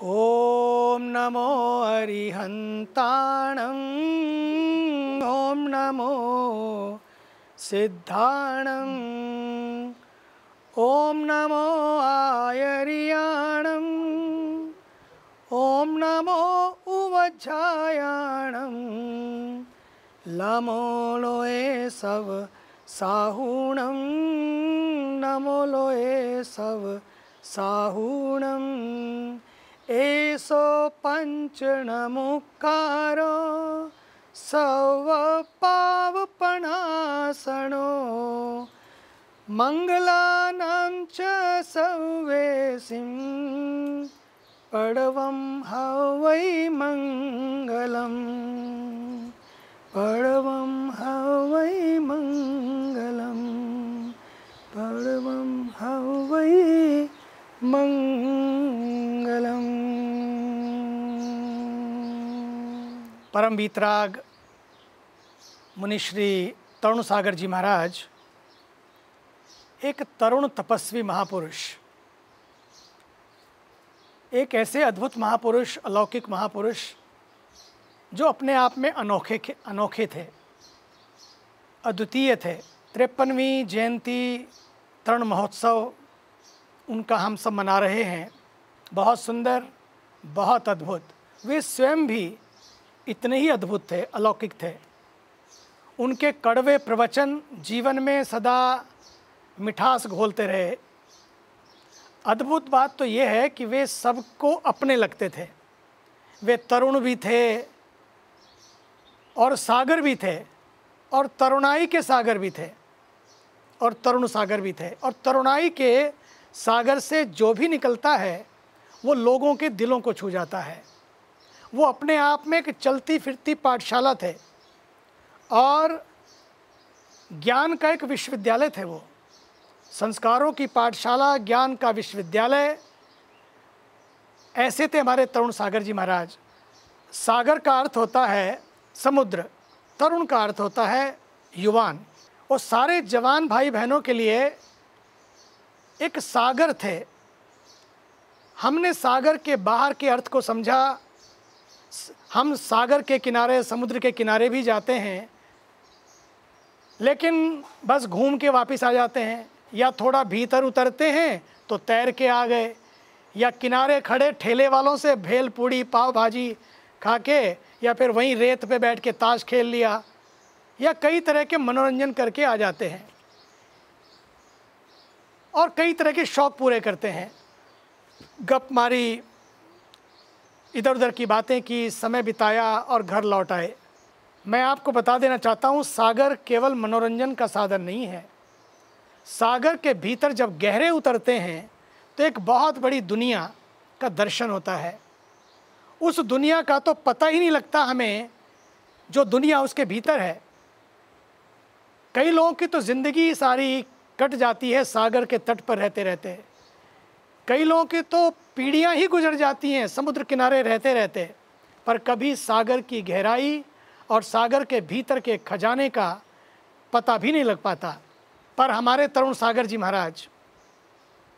ॐ नमो अरिहन्ताणं ॐ नमो सिद्धाणं ॐ नमो आयर्याणं ॐ नमो उवज्झायाणं नमो लोए सव साहुणं नमो लोए सव साहुणं एसो पंचनमुकारो सव पावपणासनो मंगलानां च सवेसिं पडवं हवै मंगलम् पडवं हवै मंगलम् पडवं हवै मंगलम। परम वीतराग मुनिश्री तरुण सागर जी महाराज एक तरुण तपस्वी महापुरुष, एक ऐसे अद्भुत महापुरुष, अलौकिक महापुरुष जो अपने आप में अनोखे थे, अद्वितीय थे। 53वीं जयंती तरुण महोत्सव उनका हम सब मना रहे हैं। बहुत सुंदर, बहुत अद्भुत। वे स्वयं भी इतने ही अद्भुत थे, अलौकिक थे। उनके कड़वे प्रवचन जीवन में सदा मिठास घोलते रहे। अद्भुत बात तो ये है कि वे सबको अपने लगते थे। वे तरुण भी थे और सागर भी थे, और तरुणाई के सागर भी थे, और तरुण सागर भी थे। और तरुणाई के सागर से जो भी निकलता है वो लोगों के दिलों को छू जाता है। वो अपने आप में एक चलती फिरती पाठशाला थे और ज्ञान का एक विश्वविद्यालय थे। वो संस्कारों की पाठशाला, ज्ञान का विश्वविद्यालय, ऐसे थे हमारे तरुण सागर जी महाराज। सागर का अर्थ होता है समुद्र, तरुण का अर्थ होता है युवान। और सारे जवान भाई बहनों के लिए एक सागर थे। हमने सागर के बाहर के अर्थ को समझा। हम सागर के किनारे, समुद्र के किनारे भी जाते हैं, लेकिन बस घूम के वापस आ जाते हैं, या थोड़ा भीतर उतरते हैं तो तैर के आ गए, या किनारे खड़े ठेले वालों से भेल पूड़ी पाव भाजी खा के, या फिर वहीं रेत पे बैठ के ताश खेल लिया, या कई तरह के मनोरंजन करके आ जाते हैं और कई तरह के शौक़ पूरे करते हैं। गप मारी, इधर उधर की बातें की, समय बिताया और घर लौट आए। मैं आपको बता देना चाहता हूँ, सागर केवल मनोरंजन का साधन नहीं है। सागर के भीतर जब गहरे उतरते हैं तो एक बहुत बड़ी दुनिया का दर्शन होता है। उस दुनिया का तो पता ही नहीं लगता हमें, जो दुनिया उसके भीतर है। कई लोगों की तो ज़िंदगी सारी कट जाती है सागर के तट पर रहते रहते। कई लोगों की तो पीढ़ियां ही गुजर जाती हैं समुद्र किनारे रहते रहते, पर कभी सागर की गहराई और सागर के भीतर के खजाने का पता भी नहीं लग पाता। पर हमारे तरुण सागर जी महाराज,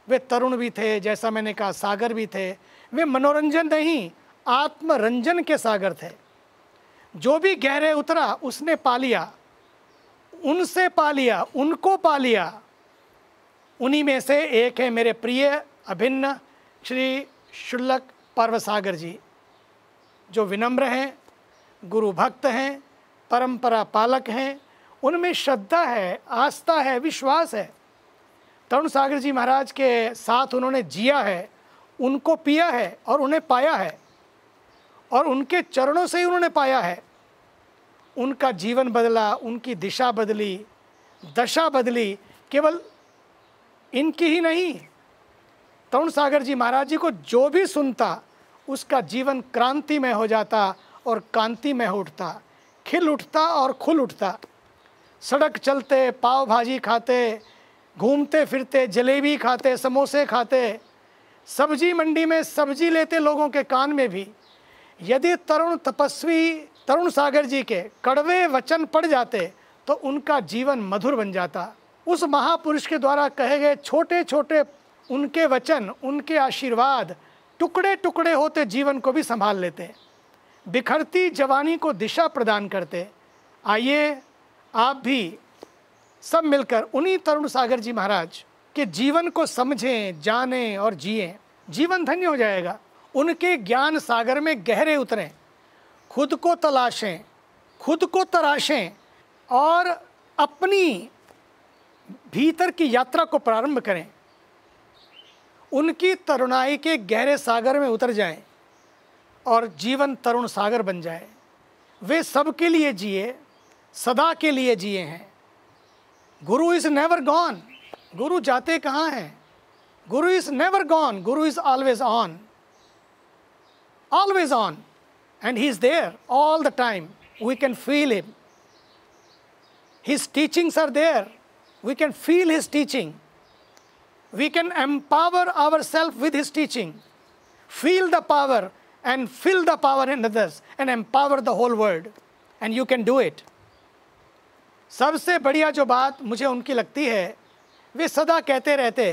वे तरुण भी थे, जैसा मैंने कहा, सागर भी थे। वे मनोरंजन नहीं, आत्मरंजन के सागर थे। जो भी गहरे उतरा उसने पा लिया, उनसे पा लिया, उनको पा लिया। उन्हीं में से एक है मेरे प्रिय अभिन्न श्री शुल्लक पर्वसागर जी, जो विनम्र हैं, गुरु भक्त हैं, परंपरा पालक हैं। उनमें श्रद्धा है, आस्था है, विश्वास है। तरुण सागर जी महाराज के साथ उन्होंने जिया है, उनको पिया है और उन्हें पाया है, और उनके चरणों से ही उन्होंने पाया है। उनका जीवन बदला, उनकी दिशा बदली, दशा बदली। केवल इनकी ही नहीं, तरुण सागर जी महाराज जी को जो भी सुनता उसका जीवन क्रांतिमय हो जाता और कांतिमय हो उठता, खिल उठता और खुल उठता। सड़क चलते, पाव भाजी खाते, घूमते फिरते, जलेबी खाते, समोसे खाते, सब्जी मंडी में सब्जी लेते लोगों के कान में भी। यदि तरुण तपस्वी तरुण सागर जी के कड़वे वचन पड़ जाते तो उनका जीवन मधुर बन जाता। उस महापुरुष के द्वारा कहे गए छोटे छोटे उनके वचन, उनके आशीर्वाद टुकड़े टुकड़े होते जीवन को भी संभाल लेते, बिखरती जवानी को दिशा प्रदान करते। आइए आप भी सब मिलकर उन्हीं तरुण सागर जी महाराज के जीवन को समझें, जानें और जिएं। जीवन धन्य हो जाएगा। उनके ज्ञान सागर में गहरे उतरें, खुद को तलाशें, खुद को तराशें और अपनी भीतर की यात्रा को प्रारंभ करें। उनकी तरुणाई के गहरे सागर में उतर जाएं और जीवन तरुण सागर बन जाए। वे सबके लिए जिए, सदा के लिए जिए हैं। गुरु इज़ नेवर गॉन। गुरु जाते कहाँ हैं? गुरु is never gone. Guru is always on, always on, and he is there all the time. We can feel him. His teachings are there. We can feel his teaching. We can empower ourselves with his teaching, feel the power and fill the power in others and empower the whole world, and you can do it. सबसे बढ़िया जो बात मुझे उनकी लगती है, वे सदा कहते रहते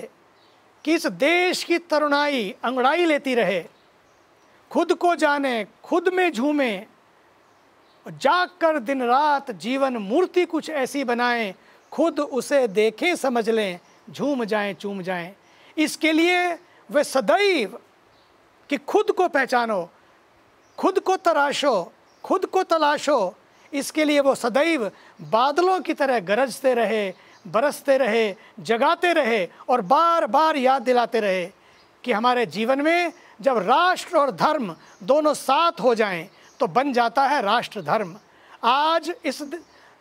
कि इस देश की तरुणाई अंगड़ाई लेती रहे, खुद को जाने, खुद में झूमे, जाग कर दिन रात जीवन मूर्ति कुछ ऐसी बनाएं, खुद उसे देखें समझ लें, झूम जाएं चूम जाएं। इसके लिए वे सदैव कि खुद को पहचानो, खुद को तराशो, खुद को तलाशो, इसके लिए वो सदैव बादलों की तरह गरजते रहे, बरसते रहे, जगाते रहे और बार बार याद दिलाते रहे कि हमारे जीवन में जब राष्ट्र और धर्म दोनों साथ हो जाएं तो बन जाता है राष्ट्र धर्म। आज इस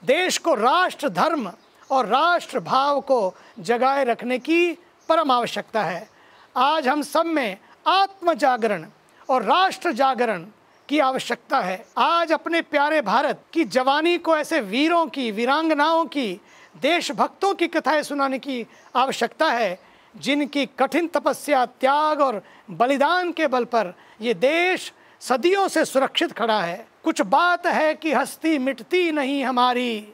देश को राष्ट्र धर्म और राष्ट्र भाव को जगाए रखने की परम आवश्यकता है। आज हम सब में आत्म जागरण और राष्ट्र जागरण की आवश्यकता है। आज अपने प्यारे भारत की जवानी को ऐसे वीरों की, वीरांगनाओं की, देशभक्तों की कथाएं सुनाने की आवश्यकता है जिनकी कठिन तपस्या, त्याग और बलिदान के बल पर ये देश सदियों से सुरक्षित खड़ा है। कुछ बात है कि हस्ती मिटती नहीं हमारी,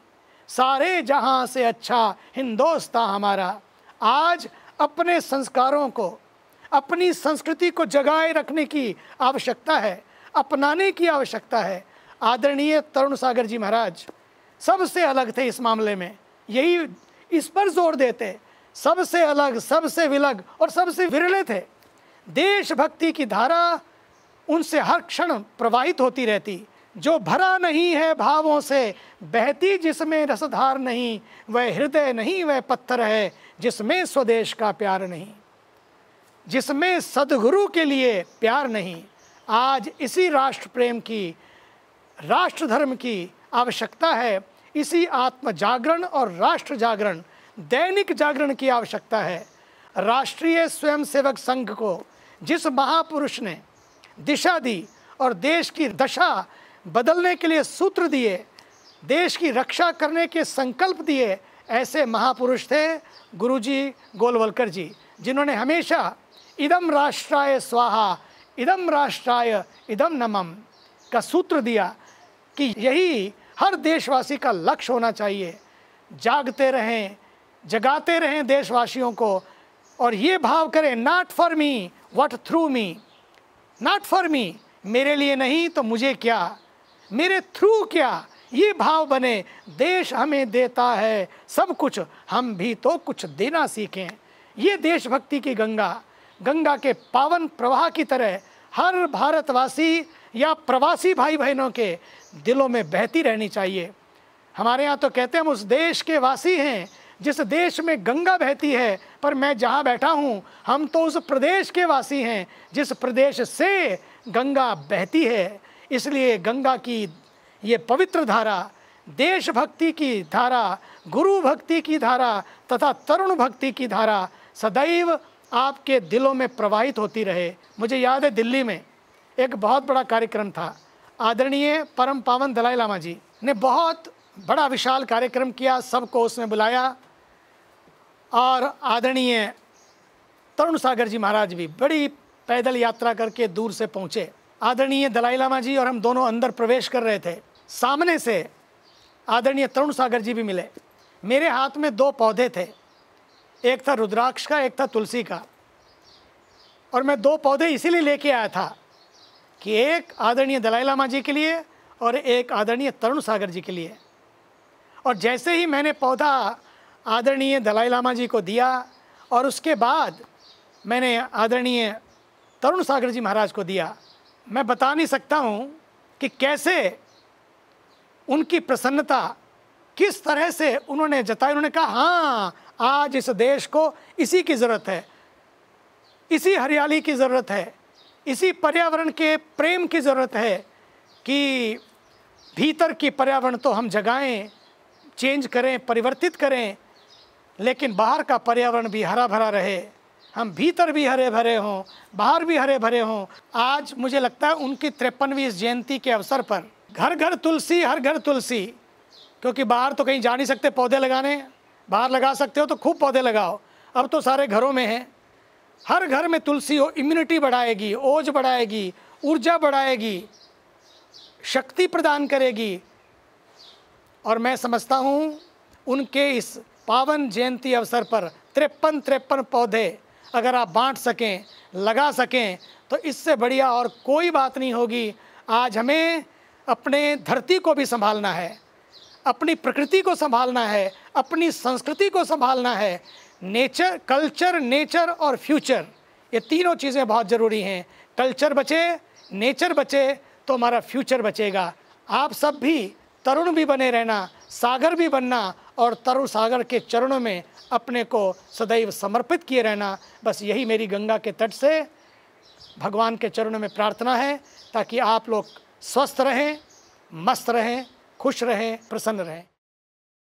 सारे जहां से अच्छा हिंदुस्तान हमारा। आज अपने संस्कारों को, अपनी संस्कृति को जगाए रखने की आवश्यकता है, अपनाने की आवश्यकता है। आदरणीय तरुण सागर जी महाराज सबसे अलग थे इस मामले में, यही इस पर जोर देते, सबसे अलग, सबसे विलग और सबसे विरले थे। देशभक्ति की धारा उनसे हर क्षण प्रवाहित होती रहती। जो भरा नहीं है भावों से बहती जिसमें रसधार नहीं, वह हृदय नहीं वह पत्थर है जिसमें स्वदेश का प्यार नहीं, जिसमें सदगुरु के लिए प्यार नहीं। आज इसी राष्ट्र प्रेम की, राष्ट्र धर्म की आवश्यकता है। इसी आत्म जागरण और राष्ट्र जागरण, दैनिक जागरण की आवश्यकता है। राष्ट्रीय स्वयंसेवक संघ को जिस महापुरुष ने दिशा दी और देश की दशा बदलने के लिए सूत्र दिए, देश की रक्षा करने के संकल्प दिए, ऐसे महापुरुष थे गुरुजी गोलवलकर जी, जिन्होंने हमेशा इदम राष्ट्राय स्वाहा, इदम राष्ट्राय इदम नमम का सूत्र दिया कि यही हर देशवासी का लक्ष्य होना चाहिए। जागते रहें, जगाते रहें देशवासियों को और ये भाव करें, not for me what through me, not for me, मेरे लिए नहीं तो मुझे क्या, मेरे थ्रू क्या, ये भाव बने। देश हमें देता है सब कुछ, हम भी तो कुछ देना सीखें। ये देशभक्ति की गंगा, गंगा के पावन प्रवाह की तरह हर भारतवासी या प्रवासी भाई बहनों के दिलों में बहती रहनी चाहिए। हमारे यहाँ तो कहते हैं हम उस देश के वासी हैं जिस देश में गंगा बहती है, पर मैं जहाँ बैठा हूँ हम तो उस प्रदेश के वासी हैं जिस प्रदेश से गंगा बहती है। इसलिए गंगा की ये पवित्र धारा, देशभक्ति की धारा, गुरु भक्ति की धारा तथा तरुण भक्ति की धारा सदैव आपके दिलों में प्रवाहित होती रहे। मुझे याद है दिल्ली में एक बहुत बड़ा कार्यक्रम था। आदरणीय परम पावन दलाई लामा जी ने बहुत बड़ा विशाल कार्यक्रम किया, सबको उसमें बुलाया और आदरणीय तरुण सागर जी महाराज भी बड़ी पैदल यात्रा करके दूर से पहुँचे। आदरणीय दलाई लामा जी और हम दोनों अंदर प्रवेश कर रहे थे। सामने से आदरणीय तरुण सागर जी भी मिले। मेरे हाथ में दो पौधे थे, एक था रुद्राक्ष का, एक था तुलसी का। और मैं 2 पौधे इसीलिए लेके आया था कि एक आदरणीय दलाई लामा जी के लिए और एक आदरणीय तरुण सागर जी के लिए। और जैसे ही मैंने पौधा आदरणीय दलाई लामा जी को दिया और उसके बाद मैंने आदरणीय तरुण सागर जी महाराज को दिया, मैं बता नहीं सकता हूँ कि कैसे उनकी प्रसन्नता, किस तरह से उन्होंने जताई। उन्होंने कहा हाँ, आज इस देश को इसी की ज़रूरत है, इसी हरियाली की ज़रूरत है, इसी पर्यावरण के प्रेम की ज़रूरत है कि भीतर की पर्यावरण तो हम जगाएं, चेंज करें, परिवर्तित करें, लेकिन बाहर का पर्यावरण भी हरा भरा रहे, हम भीतर भी हरे भरे हों, बाहर भी हरे भरे हों। आज मुझे लगता है उनकी 53वीं जयंती के अवसर पर घर घर तुलसी, हर घर तुलसी, क्योंकि बाहर तो कहीं जा नहीं सकते पौधे लगाने, बाहर लगा सकते हो तो खूब पौधे लगाओ, अब तो सारे घरों में हैं। हर घर में तुलसी हो, इम्यूनिटी बढ़ाएगी, ओज बढ़ाएगी, ऊर्जा बढ़ाएगी, शक्ति प्रदान करेगी। और मैं समझता हूँ उनके इस पावन जयंती अवसर पर 53 पौधे अगर आप बांट सकें, लगा सकें, तो इससे बढ़िया और कोई बात नहीं होगी। आज हमें अपने धरती को भी संभालना है, अपनी प्रकृति को संभालना है, अपनी संस्कृति को संभालना है। नेचर, कल्चर, नेचर और फ्यूचर, ये तीनों चीज़ें बहुत ज़रूरी हैं। कल्चर बचे, नेचर बचे तो हमारा फ्यूचर बचेगा। आप सब भी तरुण भी बने रहना, सागर भी बनना और तरुण सागर के चरणों में अपने को सदैव समर्पित किए रहना। बस यही मेरी गंगा के तट से भगवान के चरणों में प्रार्थना है, ताकि आप लोग स्वस्थ रहें, मस्त रहें, खुश रहें, प्रसन्न रहें।